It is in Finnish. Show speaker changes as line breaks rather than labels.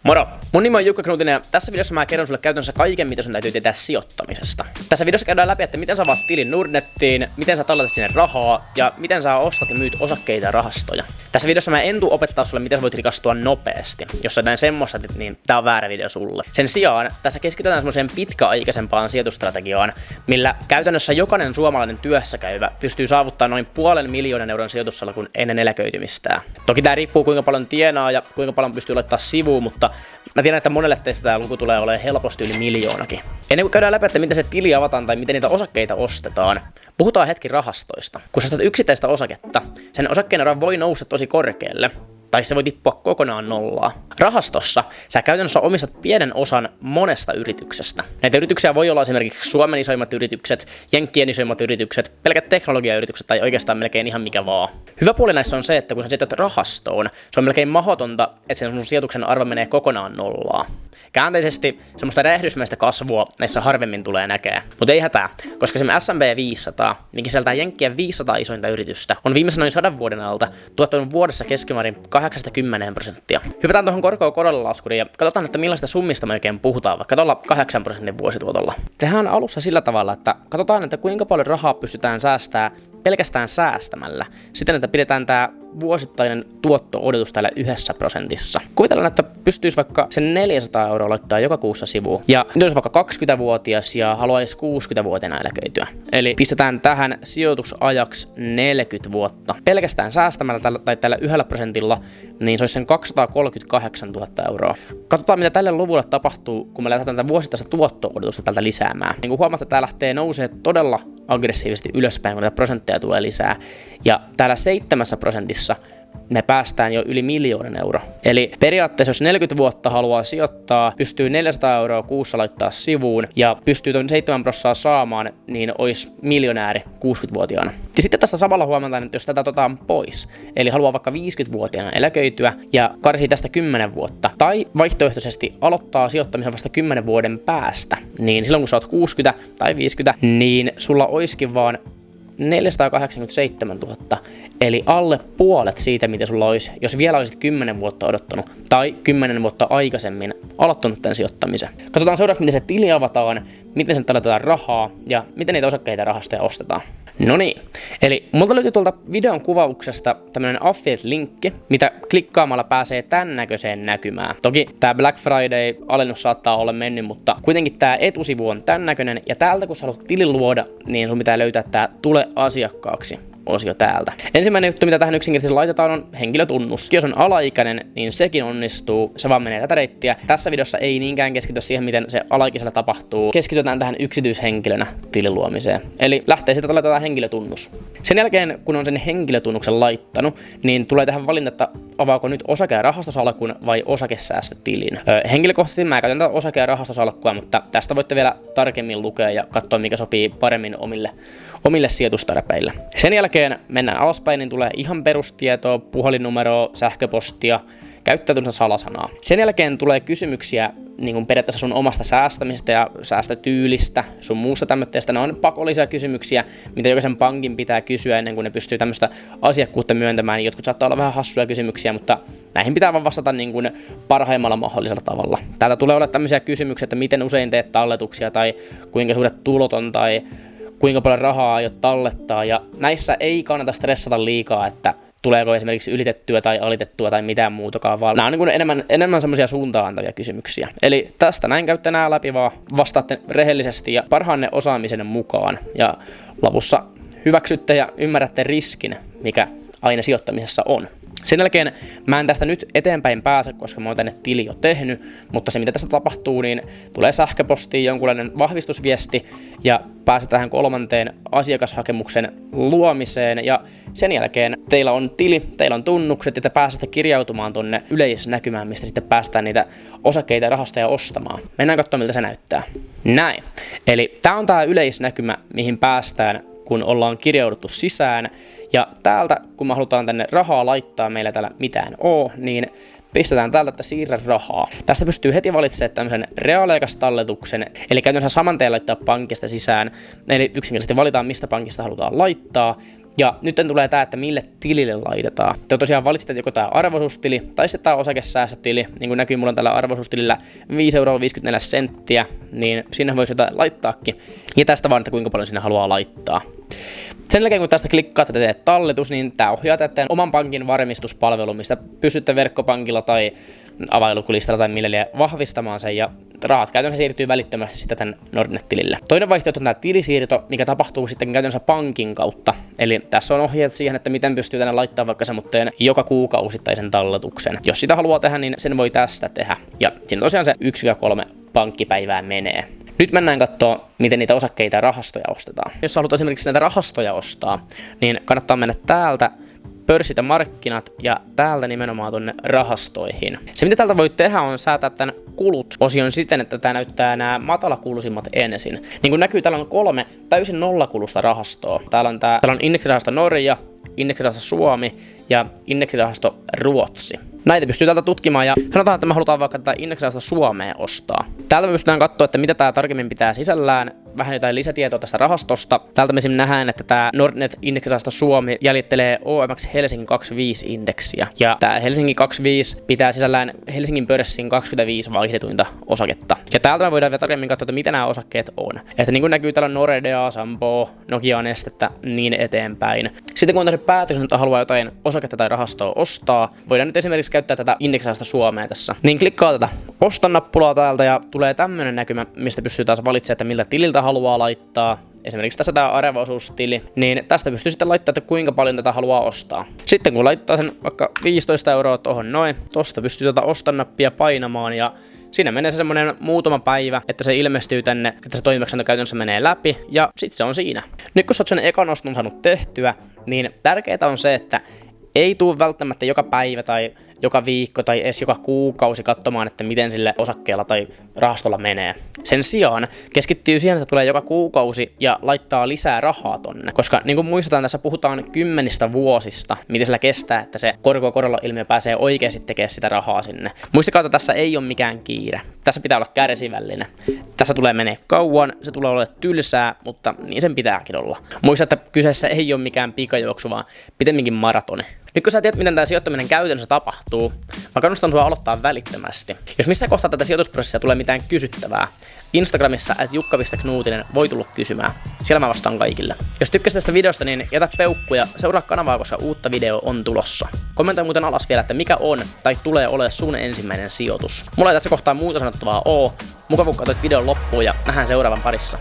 Moro! Mun nimi on Jukka Knutinen ja tässä videossa mä kerron sulle käytännössä kaiken, mitä sun täytyy tietää sijoittamisesta. Tässä videossa käydään läpi, että miten sä avaat tilin Nordnettiin, miten sä talletat sinne rahaa ja miten sä ostat ja myyt osakkeita ja rahastoja. Tässä videossa mä en tuu opettaa sulle, miten sä voit rikastua nopeasti. Jos sä näin semmoista, niin tää on väärä video sulle. Sen sijaan tässä keskitytään semmoiseen pitkäaikaisempaan sijoitusstrategiaan, millä käytännössä jokainen suomalainen työssäkäyvä pystyy saavuttamaan noin 500 000 euron sijoitussalkun ennen eläköitymistään. Toki tää riippuu kuinka paljon tienaa ja kuinka paljon pystyy laittaa sivuun, mutta mä tiedän, että monelle teistä tämä luku tulee olemaan helposti yli 1 000 000. Ennen kuin käydään läpi, että miten se tili avataan tai miten niitä osakkeita ostetaan, puhutaan hetki rahastoista. Kun sä ostat yksittäistä osaketta, sen osakkeen arvo voi nousta tosi korkealle, tai se voi tippua kokonaan nollaan. Rahastossa sä käytännössä omistat pienen osan monesta yrityksestä. Näitä yrityksiä voi olla esimerkiksi Suomen isoimmat yritykset, Jenkkien isoimmat yritykset, pelkät teknologiayritykset tai oikeastaan melkein ihan mikä vaan. Hyvä puoli näissä on se, että kun sä sijoitat rahastoon, se on melkein mahdotonta, että sen sun sijoituksen arvo menee kokonaan nollaan. Käänteisesti semmoista räjähdysmäistä kasvua näissä harvemmin tulee näkee. Mutta ei hätää, koska se S&P 500, mikä sisältää Jenkkien 500 isointa yritystä, on viimeisen noin 100 vuoden alta tuottanut vuodessa keskimäärin 8-10%. Hypätään tuohon korkoa korolle laskuriin ja katsotaan, että millaista summista me oikein puhutaan, vaikka tuolla 8% vuosituotolla. Tehdään alussa sillä tavalla, että katsotaan, että kuinka paljon rahaa pystytään säästämään pelkästään säästämällä, siten, että pidetään tämä vuosittainen tuotto-odotus täällä 1%. Kuvitellaan, että pystyisi vaikka sen 400 € laittaa joka kuussa sivuun. Ja nyt olisi vaikka 20-vuotias ja haluaisi 60-vuotiaana eläköityä. Eli pistetään tähän sijoitusajaksi 40 vuotta. Pelkästään säästämällä tai tällä 1%, niin se olisi sen 238 000 €. Katsotaan, mitä tälle luvulle tapahtuu, kun me lähdetään tätä vuosittaista tuotto-odotusta tältä lisäämään. Niin kuin huomaat, että tämä lähtee nousemaan todella aggressiivisesti ylöspäin, kun näitä prosentteja tulee lisää. Ja täällä 7% me päästään jo yli 1 000 000 €. Eli periaatteessa, jos 40 vuotta haluaa sijoittaa, pystyy 400 € kuussa laittaa sivuun ja pystyy tuon 7% saamaan, niin olisi miljonääri 60-vuotiaana. Ja sitten tästä samalla huomataan, että jos tätä otetaan pois, eli haluaa vaikka 50-vuotiaana eläköityä ja karsii tästä 10 vuotta, tai vaihtoehtoisesti aloittaa sijoittamisen vasta 10 vuoden päästä, niin silloin kun sä oot 60 tai 50, niin sulla olisikin vaan 487 000, eli alle puolet siitä, mitä sulla olisi, jos vielä olisit 10 vuotta odottanut tai 10 vuotta aikaisemmin aloittanut tämän sijoittamisen. Katsotaan seuraavaksi, miten se tili avataan, miten sen talletetaan rahaa ja miten niitä osakkeita ja rahastoja ostetaan. No niin, eli multa löytyy tuolta videon kuvauksesta tämmönen affiliate-linkki, mitä klikkaamalla pääsee tän näköiseen näkymään. Toki tää Black Friday-alennus saattaa olla mennyt, mutta kuitenkin tää etusivu on tän näköinen, ja täältä kun sä haluat tilin luoda, niin sun pitää löytää tää Tule asiakkaaksi -osio täältä. Ensimmäinen juttu, mitä tähän yksinkertaisesti laitetaan, on henkilötunnus. Jos on alaikäinen, niin sekin onnistuu. Se vaan menee tätä reittiä. Tässä videossa ei niinkään keskitytä siihen, miten se alaikäisellä tapahtuu. Keskitytään tähän yksityishenkilönä tilin luomiseen. Eli lähtee siitä, että laitetaan henkilötunnus. Sen jälkeen, kun on sen henkilötunnuksen laittanut, niin tulee tähän valinta, että avaako nyt osake- ja rahastosalkun vai osakesäästötilin. Henkilökohtaisesti mä käytän tätä osake- ja rahastosalkkua, mutta tästä voitte vielä tarkemmin lukea ja katsoa, mikä sopii paremmin omille sijoitustarpeille. Sen jälkeen mennään alaspäin, niin tulee ihan perustietoa, puhelinnumeroa, sähköpostia, käyttäytymisen salasanaa. Sen jälkeen tulee kysymyksiä niin kuin periaatteessa sun omasta säästämisestä ja säästötyylistä, sun muusta tämmöistä. Ne on pakollisia kysymyksiä, mitä jokaisen pankin pitää kysyä ennen kuin ne pystyy tämmöistä asiakkuutta myöntämään. Jotkut saattaa olla vähän hassuja kysymyksiä, mutta näihin pitää vaan vastata niin kuin parhaimmalla mahdollisella tavalla. Täältä tulee olla tämmöisiä kysymyksiä, että miten usein teet talletuksia tai kuinka suuret tulot on tai kuinka paljon rahaa aiot tallettaa, ja näissä ei kannata stressata liikaa, että tuleeko esimerkiksi ylitettyä tai alitettua tai mitään muutakaan, vaan nämä on niin kuin enemmän semmoisia suuntaan antavia kysymyksiä. Eli tästä näin käytte nämä läpi, vaan vastaatte rehellisesti ja parhaanne osaamisen mukaan, ja lopussa hyväksytte ja ymmärrätte riskin, mikä aina sijoittamisessa on. Sen jälkeen mä en tästä nyt eteenpäin pääse, koska mä oon tänne tili jo tehnyt, mutta se mitä tässä tapahtuu, niin tulee sähköpostiin jonkunlainen vahvistusviesti ja pääset tähän 3. asiakashakemuksen luomiseen, ja sen jälkeen teillä on tili, teillä on tunnukset ja te pääsette kirjautumaan tonne yleisnäkymään, mistä sitten päästään niitä osakkeita ja rahastoja ostamaan. Mennään katsomaan, miltä se näyttää. Näin. Eli tää on tää yleisnäkymä, mihin päästään, kun ollaan kirjauduttu sisään. Ja täältä, kun me halutaan tänne rahaa laittaa, meillä täällä mitään oo, niin pistetään täältä, että siirrä rahaa. Tästä pystyy heti valitsemaan tämmöisen reaaliaikaistalletuksen, eli käytännössä saman tien laittaa pankista sisään. Eli yksinkertaisesti valitaan, mistä pankista halutaan laittaa. Ja nyt tulee tää, että mille tilille laitetaan. Te tosiaan valitsitte joko tää arvoisuustili tai sitten tää osakesäästötili. Niin kuin näkyy, mulla on tällä arvoisuustilillä 5,54 €, niin sinne voisi jotain laittaakin. Ja tästä vaan, että kuinka paljon sinne haluaa laittaa. Sen jälkeen kun tästä klikkaatte ja teet talletus, niin tää ohjaa teidän oman pankin varmistuspalveluun, mistä pystytte verkkopankilla tai avainlukulistalla tai millä vahvistamaan sen, ja rahat käytännössä siirtyy välittömästi sitten tämän Nordnet-tilille. Toinen vaihtoehto on tämä tilisiirto, mikä tapahtuu sitten käytännössä pankin kautta. Eli tässä on ohjeet siihen, että miten pystyy tänne laittamaan vaikka semmoitteen joka kuukausittaisen talletuksen. Jos sitä haluaa tehdä, niin sen voi tästä tehdä. Ja siinä tosiaan se 1-3 pankkipäivää menee. Nyt mennään katsoa, miten niitä osakkeita ja rahastoja ostetaan. Jos halutaan esimerkiksi näitä rahastoja ostaa, niin kannattaa mennä täältä pörssit ja markkinat ja täältä nimenomaan tuonne rahastoihin. Se mitä täältä voi tehdä on säätää tämän kulut-osion siten, että tämä näyttää nämä matalakuluisimmat ensin. Niin kuin näkyy, täällä on 3 täysin nollakulusta rahastoa. Täällä on indeksirahasto Norja, indeksirahasto Suomi ja indeksirahasto Ruotsi. Näitä pystyy täältä tutkimaan ja sanotaan, että me halutaan vaikka tätä indeksirahasto Suomea ostaa. Täältä me pystytään katsoa, että mitä tämä tarkemmin pitää sisällään, vähän jotain lisätietoa tästä rahastosta. Täältä me esimerkiksi nähdään, että tämä Nordnet indeksirahasto Suomi jäljittelee OMX Helsinki 25-indeksiä. Ja tämä Helsinki 25 pitää sisällään Helsingin pörssin 25 vaihdetuinta osaketta. Ja täältä me voidaan vielä tarkemmin katsoa, että mitä nämä osakkeet on. Että niin kuin näkyy, täällä on Nordea, Sampo, Nokia Nestettä, niin eteenpäin. Sitten kun on tehnyt päätöksen, että haluaa jotain osaketta tai rahastoa ostaa, voidaan nyt esimerkiksi käyttää tätä indeksirahasto Suomea tässä. Niin klikkaa tätä Osta-nappulaa täältä ja tulee tämmönen näkymä, mistä pystyy taas valitsemaan, että miltä tililtä haluaa laittaa. Esimerkiksi tässä tämä arvoisuustili, niin tästä pystyy sitten laittamaan, että kuinka paljon tätä haluaa ostaa. Sitten kun laittaa sen vaikka 15 € tohon noin, tosta pystyy tätä Osta-nappia painamaan ja siinä menee se semmonen muutama päivä, että se ilmestyy tänne, että se toimeksianto käytännössä menee läpi ja sitten se on siinä. Nyt kun sä oot sen ekan oston saanut tehtyä, niin tärkeää on se, että ei tule välttämättä joka päivä tai joka viikko tai edes joka kuukausi katsomaan, että miten sille osakkeella tai rahastolla menee. Sen sijaan keskittyy siihen, että tulee joka kuukausi ja laittaa lisää rahaa tonne. Koska niin kuin muistetaan, tässä puhutaan 10 vuosista, miten sillä kestää, että se korko-korolla ilmiö pääsee oikeasti tekemään sitä rahaa sinne. Muistakaa, että tässä ei ole mikään kiire. Tässä pitää olla kärsivällinen. Tässä tulee menee kauan, se tulee olemaan tylsää, mutta niin sen pitääkin olla. Muista, että kyseessä ei ole mikään pikajuoksu, vaan pitemminkin maratoni. Nyt kun sä tiedät, miten tämä sijoittaminen käytännössä tapahtuu, mä kannustan sua aloittaa välittömästi. Jos missään kohtaa tätä sijoitusprosessia tulee mitään kysyttävää, Instagramissa @jukka.knuutinen voi tulla kysymään. Siellä mä vastaan kaikille. Jos tykkäsit tästä videosta, niin jätä peukku ja seuraa kanavaa, koska uutta video on tulossa. Kommentoi muuten alas vielä, että mikä on tai tulee olemaan sun ensimmäinen sijoitus. Mulla ei tässä kohtaa muuta sanottavaa oo. Mukavuus katsoit videon loppuun ja nähdään seuraavan parissa.